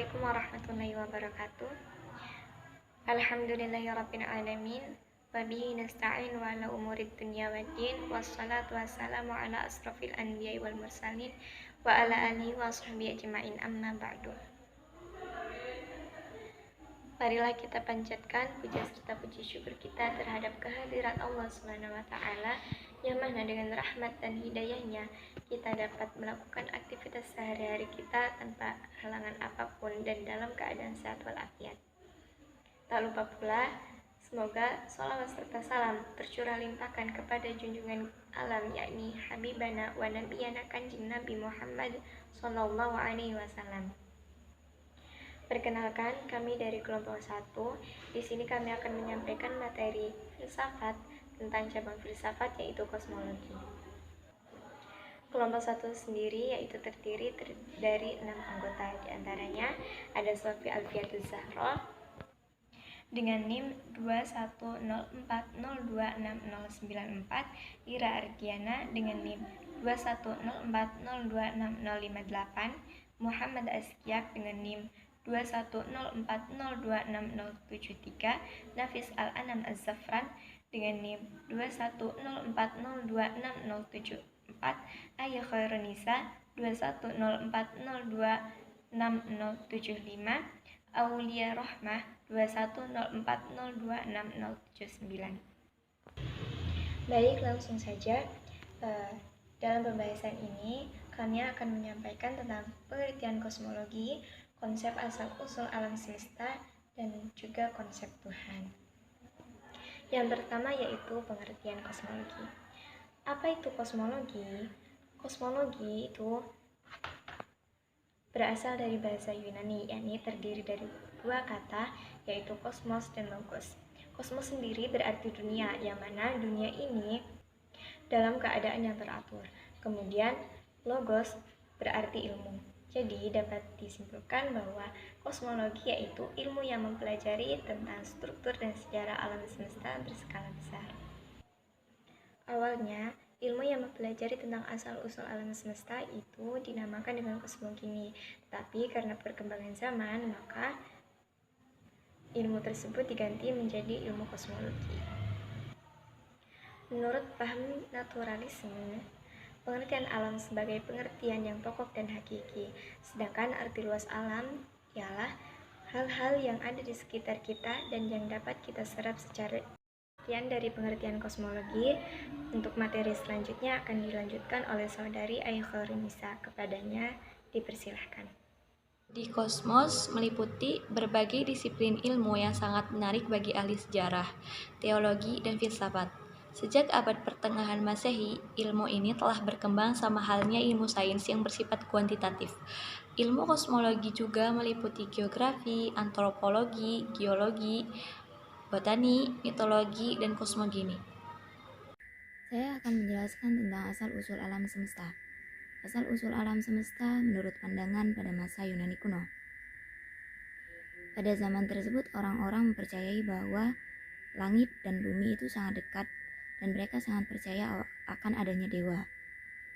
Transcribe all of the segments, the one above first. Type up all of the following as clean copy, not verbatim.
Assalamualaikum warahmatullahi wabarakatuh. Alhamdulillahirabbil alamin. Wa bihi nasta'in wa ala umurid dunya waddin. Wassalatu wassalamu ala asrofil anbiya'i wal mursalin wa ala alihi wa sahbihi ajma'in, amma ba'du. Marilah kita panjatkan puja serta puji syukur kita terhadap kehadirat Allah Subhanahu wa taala yang mana dengan rahmat dan hidayahnya kita dapat melakukan aktivitas sehari-hari kita tanpa halangan apapun dan dalam keadaan sehat walafiat. Tak lupa pula, semoga sholawat serta salam tercurah limpahkan kepada junjungan alam, yakni Habibana wa Nabiyana Kanjeng Nabi Muhammad Sallallahu Alaihi Wasallam. Perkenalkan, kami dari kelompok 1. Di sini kami akan menyampaikan materi filsafat tentang cabang filsafat, yaitu kosmologi. Kelompok 1 sendiri yaitu terdiri dari 6 anggota. Di antaranya ada Sofi Alfiatul Zahra dengan NIM 2104026094, Ira Ardiana dengan NIM 2104026058, Muhammad Azkiak dengan NIM 2104026073, Nafis Al-Anam Az-Zafran dengan NIM 2104026074, Ayah Khairunisa 2104026075, Aulia Rohmah 2104026079. Baik, langsung saja. Dalam pembahasan ini kami akan menyampaikan tentang pengertian kosmologi, konsep asal-usul alam semesta, dan juga konsep Tuhan. Yang pertama yaitu pengertian kosmologi. Apa itu kosmologi? Kosmologi itu berasal dari bahasa Yunani, yakni terdiri dari dua kata, yaitu kosmos dan logos. Kosmos sendiri berarti dunia, yang mana dunia ini dalam keadaan yang teratur. Kemudian logos berarti ilmu. Jadi dapat disimpulkan bahwa kosmologi yaitu ilmu yang mempelajari tentang struktur dan sejarah alam semesta berskala besar. Awalnya, ilmu yang mempelajari tentang asal-usul alam semesta itu dinamakan dengan kosmologi. Tetapi karena perkembangan zaman, maka ilmu tersebut diganti menjadi ilmu kosmologi. Menurut paham naturalisme, pengertian alam sebagai pengertian yang pokok dan hakiki, sedangkan arti luas alam ialah hal-hal yang ada di sekitar kita dan yang dapat kita serap secara. Sekian dari pengertian kosmologi. Untuk materi selanjutnya akan dilanjutkan oleh saudari Ayah Khairunisa. Kepadanya dipersilahkan. Di kosmos meliputi berbagai disiplin ilmu yang sangat menarik bagi ahli sejarah, teologi, dan filsafat. Sejak abad pertengahan Masehi, ilmu ini telah berkembang sama halnya ilmu sains yang bersifat kuantitatif. Ilmu kosmologi juga meliputi geografi, antropologi, geologi, botani, mitologi, dan kosmogoni. Saya akan menjelaskan tentang asal-usul alam semesta. Asal-usul alam semesta menurut pandangan pada masa Yunani kuno. Pada zaman tersebut, orang-orang mempercayai bahwa langit dan bumi itu sangat dekat dan mereka sangat percaya akan adanya dewa.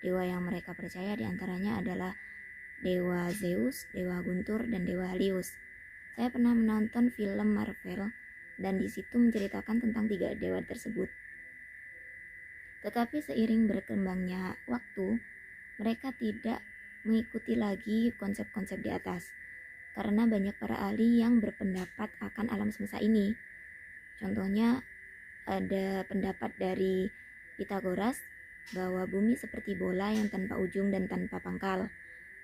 Dewa yang mereka percaya diantaranya adalah Dewa Zeus, Dewa Guntur, dan Dewa Helios. Saya pernah menonton film Marvel dan di situ menceritakan tentang 3 dewa tersebut. Tetapi seiring berkembangnya waktu, mereka tidak mengikuti lagi konsep-konsep di atas, karena banyak para ahli yang berpendapat akan alam semesta ini. Contohnya, ada pendapat dari Pythagoras bahwa bumi seperti bola yang tanpa ujung dan tanpa pangkal.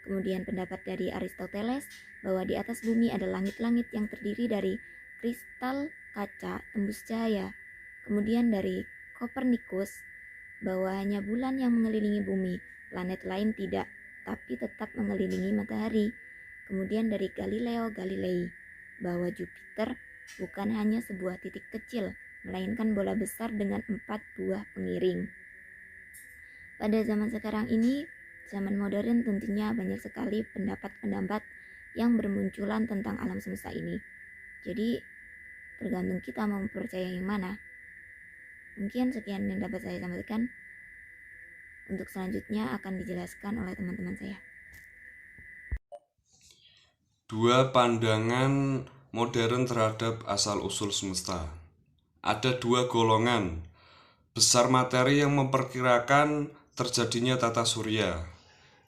Kemudian pendapat dari Aristoteles bahwa di atas bumi ada langit-langit yang terdiri dari kristal kaca tembus cahaya. Kemudian dari Kopernikus bahwa hanya bulan yang mengelilingi bumi, planet lain tidak, tapi tetap mengelilingi matahari. Kemudian dari Galileo Galilei bahwa Jupiter bukan hanya sebuah titik kecil, melainkan bola besar dengan 4 buah pengiring. Pada zaman sekarang ini, zaman modern, tentunya banyak sekali pendapat-pendapat yang bermunculan tentang alam semesta ini. Jadi tergantung kita mau percaya yang mana. Mungkin sekian yang dapat saya sampaikan. Untuk selanjutnya akan dijelaskan oleh teman-teman saya. Dua pandangan modern terhadap asal-usul semesta. Ada dua golongan besar materi yang memperkirakan terjadinya tata surya.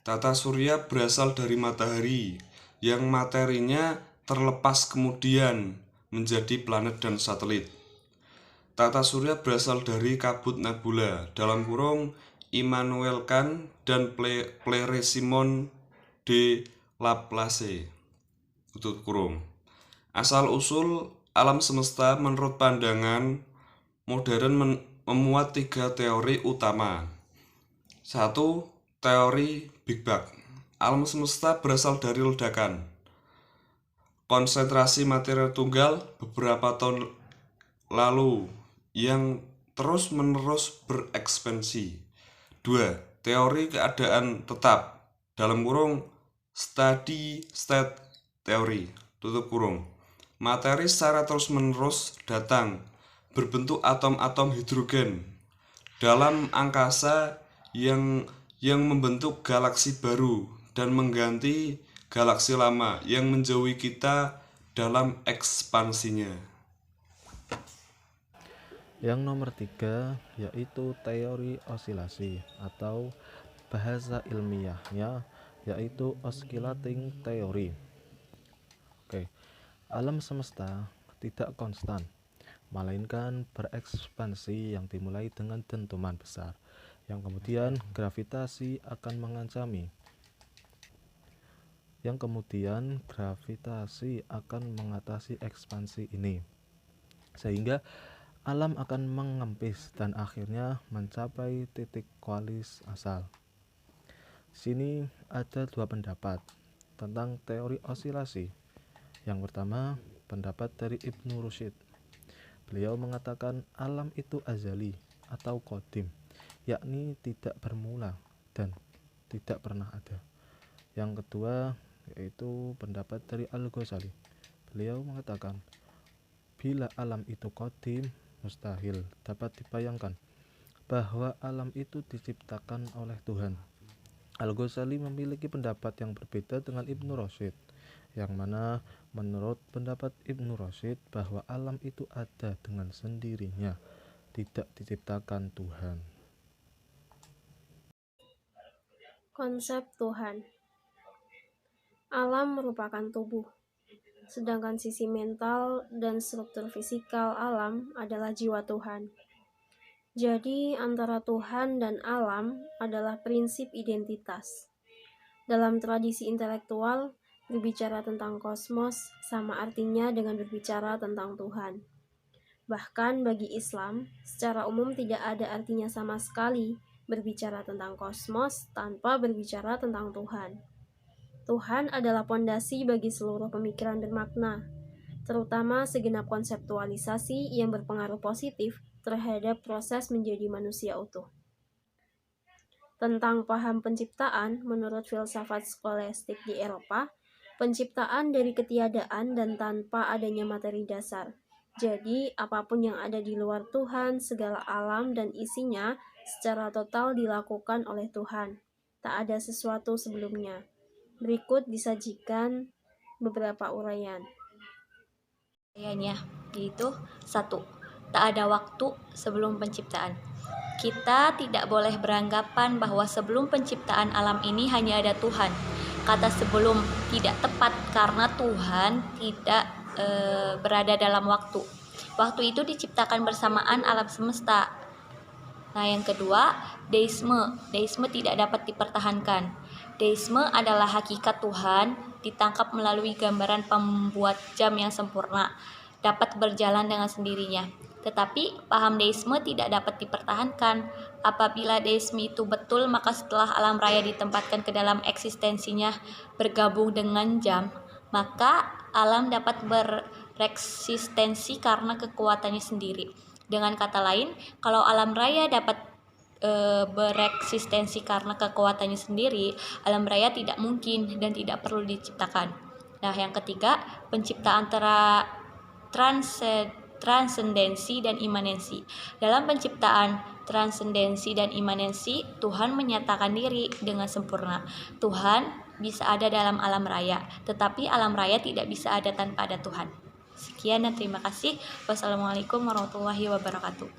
Tata surya berasal dari matahari, yang materinya terlepas kemudian menjadi planet dan satelit. Tata surya berasal dari kabut nebula, dalam kurung Immanuel Kant dan Pierre Simon de Laplace, tutup kurung. Asal-usul alam semesta menurut pandangan modern memuat tiga teori utama. Satu, teori Big Bang. Alam semesta berasal dari ledakan konsentrasi material tunggal beberapa tahun lalu yang terus-menerus berekspansi. 2. Teori keadaan tetap, dalam kurung steady state theory, tutup kurung. Materi secara terus-menerus datang berbentuk atom-atom hidrogen dalam angkasa yang membentuk galaksi baru dan mengganti galaksi lama yang menjauhi kita dalam ekspansinya. Yang nomor 3 yaitu teori osilasi atau bahasa ilmiahnya yaitu oscillating theory. Alam semesta tidak konstan, melainkan berekspansi yang dimulai dengan dentuman besar, yang kemudian gravitasi akan mengatasi ekspansi ini, sehingga alam akan mengempis dan akhirnya mencapai titik kualis asal. Sini ada dua pendapat tentang teori osilasi. Yang pertama, pendapat dari Ibnu Rushd. Beliau mengatakan alam itu azali atau qadim, yakni tidak bermula dan tidak pernah ada. Yang kedua yaitu pendapat dari Al-Ghazali. Beliau mengatakan bila alam itu qadim, mustahil dapat dibayangkan bahwa alam itu diciptakan oleh Tuhan. Al-Ghazali memiliki pendapat yang berbeda dengan Ibnu Rushd, yang mana menurut pendapat Ibnu Rushd bahwa alam itu ada dengan sendirinya, tidak diciptakan Tuhan. Konsep Tuhan. Alam merupakan tubuh, sedangkan sisi mental dan struktur fisikal alam adalah jiwa Tuhan. Jadi, antara Tuhan dan alam adalah prinsip identitas. Dalam tradisi intelektual, berbicara tentang kosmos sama artinya dengan berbicara tentang Tuhan. Bahkan bagi Islam, secara umum tidak ada artinya sama sekali berbicara tentang kosmos tanpa berbicara tentang Tuhan. Tuhan adalah pondasi bagi seluruh pemikiran bermakna, terutama segenap konseptualisasi yang berpengaruh positif terhadap proses menjadi manusia utuh. Tentang paham penciptaan, menurut filsafat skolastik di Eropa, penciptaan dari ketiadaan dan tanpa adanya materi dasar. Jadi, apapun yang ada di luar Tuhan, segala alam dan isinya secara total dilakukan oleh Tuhan. Tak ada sesuatu sebelumnya. Berikut disajikan beberapa uraian. Yaitu 1. Tak ada waktu sebelum penciptaan. Kita tidak boleh beranggapan bahwa sebelum penciptaan alam ini hanya ada Tuhan. Kata sebelum tidak tepat karena Tuhan tidak berada dalam waktu. Waktu itu diciptakan bersamaan alam semesta. Nah, yang kedua, deisme. Deisme tidak dapat dipertahankan. Deisme adalah hakikat Tuhan ditangkap melalui gambaran pembuat jam yang sempurna, dapat berjalan dengan sendirinya. Tetapi paham deisme tidak dapat dipertahankan. Apabila deisme itu betul, maka setelah alam raya ditempatkan ke dalam eksistensinya bergabung dengan jam, maka alam dapat bereksistensi karena kekuatannya sendiri. Dengan kata lain, kalau alam raya dapat bereksistensi karena kekuatannya sendiri, alam raya tidak mungkin dan tidak perlu diciptakan. Nah, yang ketiga, penciptaan antara transendensi dan imanensi. Dalam penciptaan transendensi dan imanensi, Tuhan menyatakan diri dengan sempurna. Tuhan bisa ada dalam alam raya, tetapi alam raya tidak bisa ada tanpa ada Tuhan. Sekian dan terima kasih. Wassalamualaikum warahmatullahi wabarakatuh.